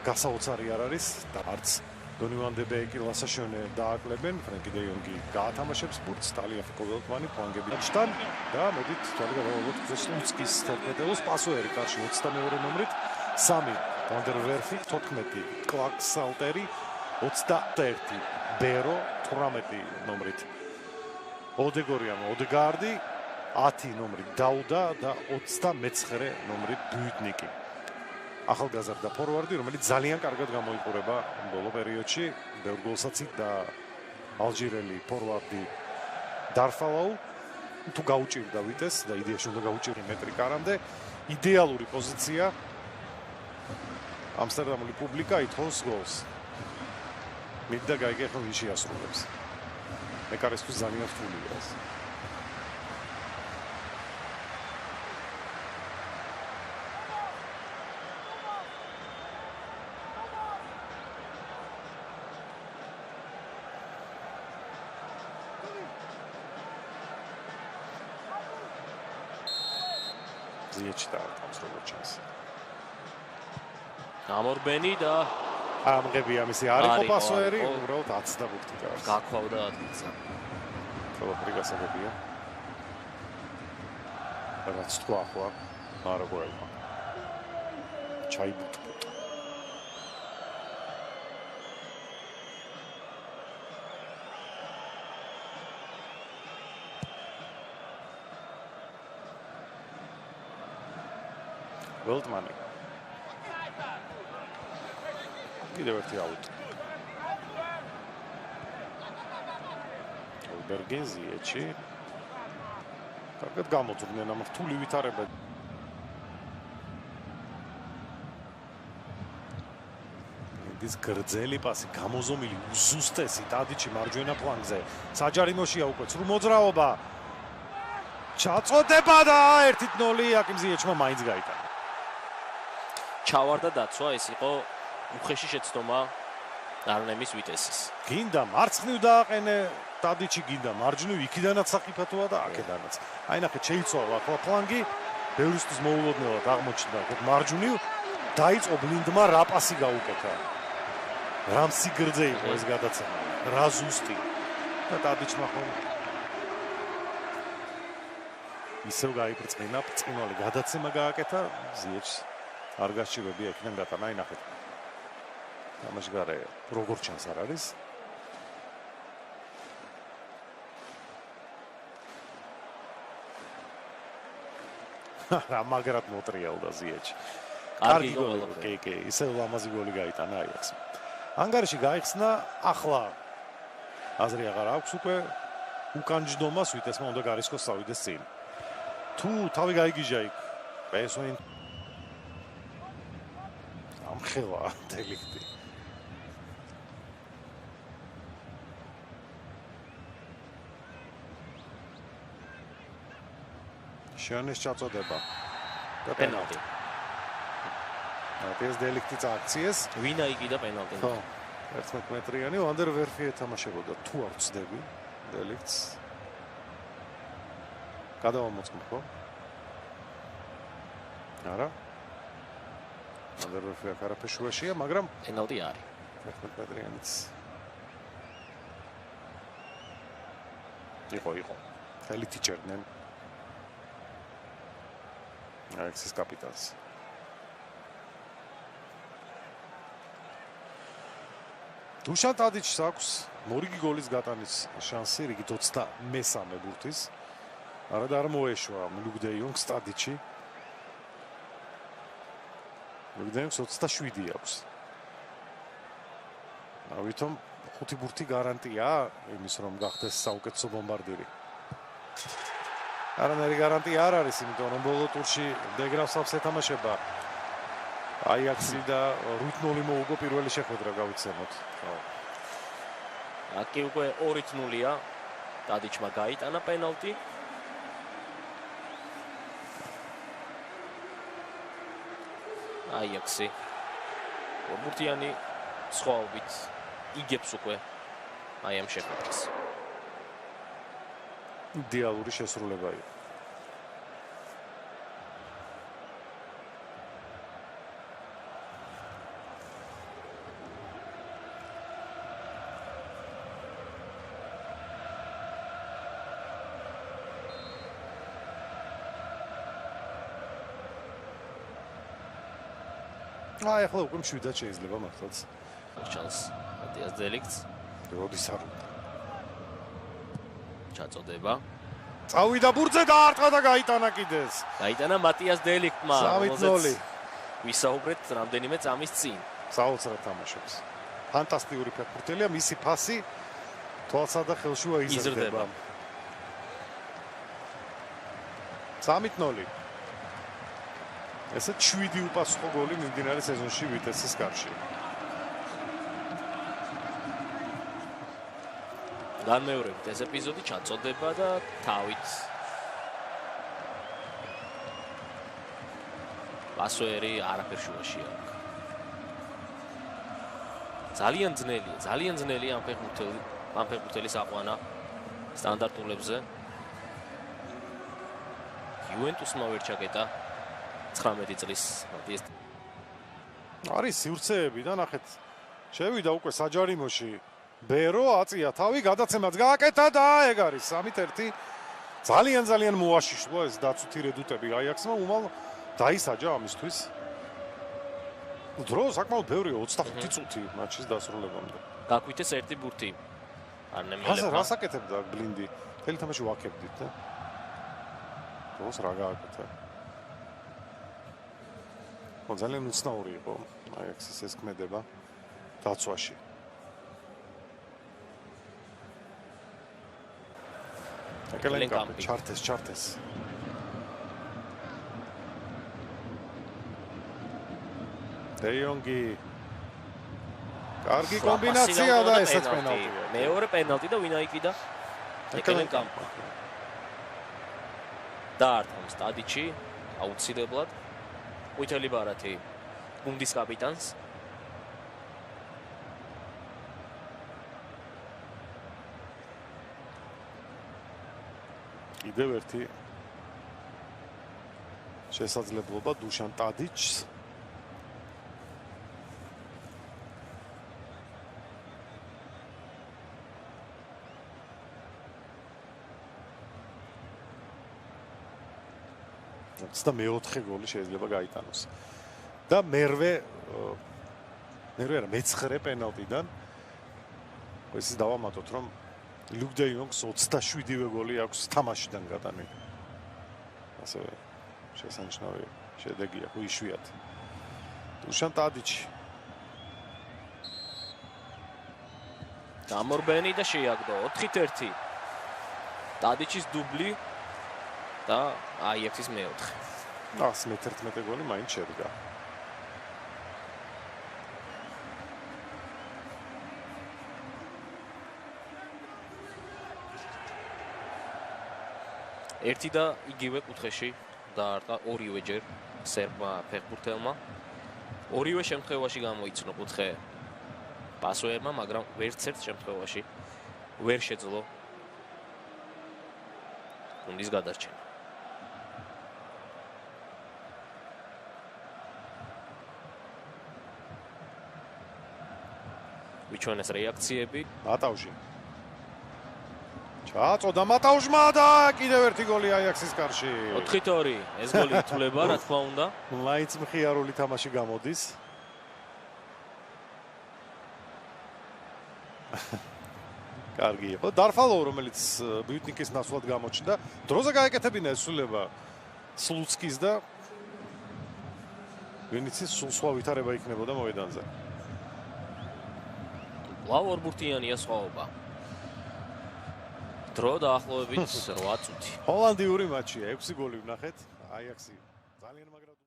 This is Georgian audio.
გასაოცარი არ არის და არც დონი ვან დე ბეკი ლასაშონე დააკლებენ, ფრენკი დე იონგი გაათამაშებს ბურთს, ტალიაფიკო ველტმანი ფლანგებიდან და მოდით თვალი გადავალოთ ზესლუნსკის 11-ელოს პასუერი კარში 22 ნომრით, 3 ვანდერვერფი, 14 კლაქსალტერი, 21 ბერო, 18 ნომრით ოდეგორიამ ოდეგარდი, 10 ნომრით დაუდა და 29 ნომრით ბუიტნიკი. ახალგაზრდა ფორვარდი, რომელიც ძალიან კარგად გამოიყურება ბოლო პერიოდში, ბევრ გოლსაც და ალჟირელი ფორვარდი დარფალაუ თუ გაუჭირდა ვიტეს და იდეაში უნდა გაუჭირი მეტრიკარამდე, იდეალური პოზიცია ამსტერდამული პუბლიკა ითხოვს გოლს. მიდდა გაიგე ხო ვიში ასრულებს. ეკარისთვის ძალიან რთულია ეს. ზიეჩი დაარტყამს როგორც ჩანს. გამორბენი და ამღები ამისი არ იყო პასუერი, უბრალოდ 10 და ბურთი გარს. გაქვავდა 10-ზე. ყველაფერი გასაგებია. რაც თქვა ახლა არა გოება. ჩაიბუტყა. ველტმანი. კიდევ ერთი აუტი. ბერგეზიეჩი. კარგად გამოძვრდნენ ამ რთული ვითარება. ის გრძელი პასი, გამოზომილი უზუსტესი ტადიჩი მარჯვენა ფლანგზე. საჯარიმოშია უკვე ცრუ მოძრაობა. ჩაწოდება და 1-0 აკიმ ზიეჩმა მაინც გაიტანა. ჩავარდა დაცვა, ეს იყო უხეში შეცდომა არნემის ვიტესის. გინდა მარცხნივ დააყენე ტადიჩი, გინდა მარჯვნივ, იქიდანაც საფრიფათოა და აქედანაც. აი ნახეთ, შეიცვალა ახლა ფლანგი, ბევრისთვის მოულოდნელად აღმოჩნდა მარჯვნივ, დაიწყო ბლინდმა რა პასი გაუკეთა. რამ სიგრძე იყო ეს გადაცემა, რა ზუსტი. და ტადიჩმა ხომ ისევ გაიბრწყინა, ბრწყინვალე გადაცემა გააკეთა, ზიეჩს არ გასჭირებია იქიდან გატანა, აი ნახეთ. თამაშგარე როგორ ჩანს არ არის? რა მაგრად მოტრიალდა ზიეჩი. კარგი გოლი. კი, ისევ ლამაზი გოლი გაიტანა აიაქსმა. ანგარიში გაიხსნა, ახლა აზრი აღარ აქვს უკვე უკან ჯდომას ვიტესმა უნდა გარისკოს წავიდეს წინ. თუ თავი გაიგიჟა იქ, პესოინ ამხელა დელიქტი. შანეს ჩაწოდება და პენალტი. ეს დელიქტი წააქციეს. ვინ აიგიდა პენალტი? ხო. 11 მეტრიანი ვანდერვერფი ეთამაშებოდა, თუ არ ვცდები დელიქტს. გადავამოწმო ხო? არა. ვანდერვერფი აქ არაფერშუაშია, მაგრამ პენალტი არის. 11 მეტრიანიც. იყო. ხელით იჭერდნენ. აიაქსის კაპიტანს. დუშან ტადიჩს აქვს მორიგი გოლის გატანის შანსი, რიგით 23 ბურთის. არა და არ მოეშვა ლუკ დე იონგს ტადიჩი. ლუკ დე იონგს 27 აქვს. ავითომ 5 ბურთი გარანტია იმის რომ გახდეს საუკეთესო ბომბარდირი. არანაირი გარანტია არ არის, იმიტომ რომ ბოლო ტურში დეგრაფსავს ეთამაშება. აიაქსი და 8-0 მოუგო პირველი შეხვედრა გავიცემოთ. ხო. აკი უკვე 2-0-ია. ტადიჩმა გაიტანა პენალტი. აიაქსი ბურთიანი სხვაობით იგებს უკვე აი ამ შეხვედრას. იდეალური შესრულება იყო. ახლა უკვე მშვიდად შეიძლება მართლაც. ჩანს მატიას დელიქტს. როდის არ უნდა. ჩაწოდება. წავიდა ბურთზე და არტყა და გაიტანა კიდეს. გაიტანა მატიას დელიქტმა, 3-0. ვისაუბრეთ რამდენიმე წამის წინ. საოცრად თამაშობს. ფანტასტიკური ფეხბურთელია, მისი ფასი თვალსა და ხელშუა იზრდება. 3-0. ესე 7 უპასუხო გოლი მიმდინარე სეზონში ვიტესის კარში. განმეორებით ეს ეპიზოდი ჩაწოდება და თავით პასუერი არაფერ შუაში აქვს. ძალიან ძნელია ამ ფეხბურთელის აყვანა სტანდარტულებზე. იუვენტუსმა ვერ ჩაკეტა 19 წლის მატიას. არის სივრცეები და ნახეთ. შევიდა უკვე საჯარიმოში. ბერო აწია თავი, გადაცემაც გააკეთა და ეგ არის 3-1. ძალიან მოაშიშვა ეს დაცვითი რედუტები აიაქსმა, უმალ დაისაჯა ამისთვის. დრო საკმაოდ ბევრია 25 წუთი მატჩის დასრულებამდე. გაკვითეს ერთი ბურთი. არ ასე ნემელებმა. რას აკეთებდა ბლინდი? მთელი თამაში ვაკებდით და დროს რა გააკეთა? ძალიან უცნაური იყო აიაქსის ეს ქმედება დაცვაში. ეკელენკამპი ჩარტეს. დეიონგი კარგი კომბინაცია და ესეც პენალტია. მეორე პენალტი და ვინ აიკიდა? ეკელენკამპი. დაარტყა სტადიჩი აუცილებლად. ყვითელი ბარათი გუნდის კაპიტანს. კიდევ ერთი შესაძლებლობა დუშან ტადიჩს. და მეოთხე გოლი შეიძლება გაიტანოს. და მერვე არა მეცხრე პენალტიდან ეს დავამატოთ რომ ლუკ დე იონგს 27-ვე გოლი აქვს თამაშიდან გადანილი. ასევე შესანიშნავი შედეგია უიშვიათი. დუშან ტადიჩი. გამორბენი და შეაგდო 4-1. ტადიჩის დუბლი და აიაქსის მეოთხე. 111 გოლი მაინც შედგა. ერთი და იგივე კუთხეში დაარტყა ორივეჯერ სერბმა ფეხბურთელმა. ორივე შემთხვევაში გამოიცნო კუთხე პასუერმა, მაგრამ ვერცერთ შემთხვევაში ვერ შეძლო გუნდის გადარჩენა. ვიჩვენეს რეაქციები. მატაუში. ჩაწოდა მატაუშმა და კიდევ ერთი გოლი აიაქსის კარში. 4-2. ეს გოლი ითვლება, რა თქმა უნდა. მაინც მხიარული თამაში გამოდის. კარგი იყო. დარფალო, რომელიც ბიუტნიკის ნაცვლად გამოჩნდა, დროზე გაეკეთებინა ესულება სლუცკის და ვინც სულ სხვა ვითარება იქნებოდა მოედანზე. კვლავ ორბურთიანია სხვაობა. დრო დაახლოებით 8 წუთი. ჰოლანდიური მატჩია, 6 გოლი ვნახეთ. აიაქსი ძალიან მაგრად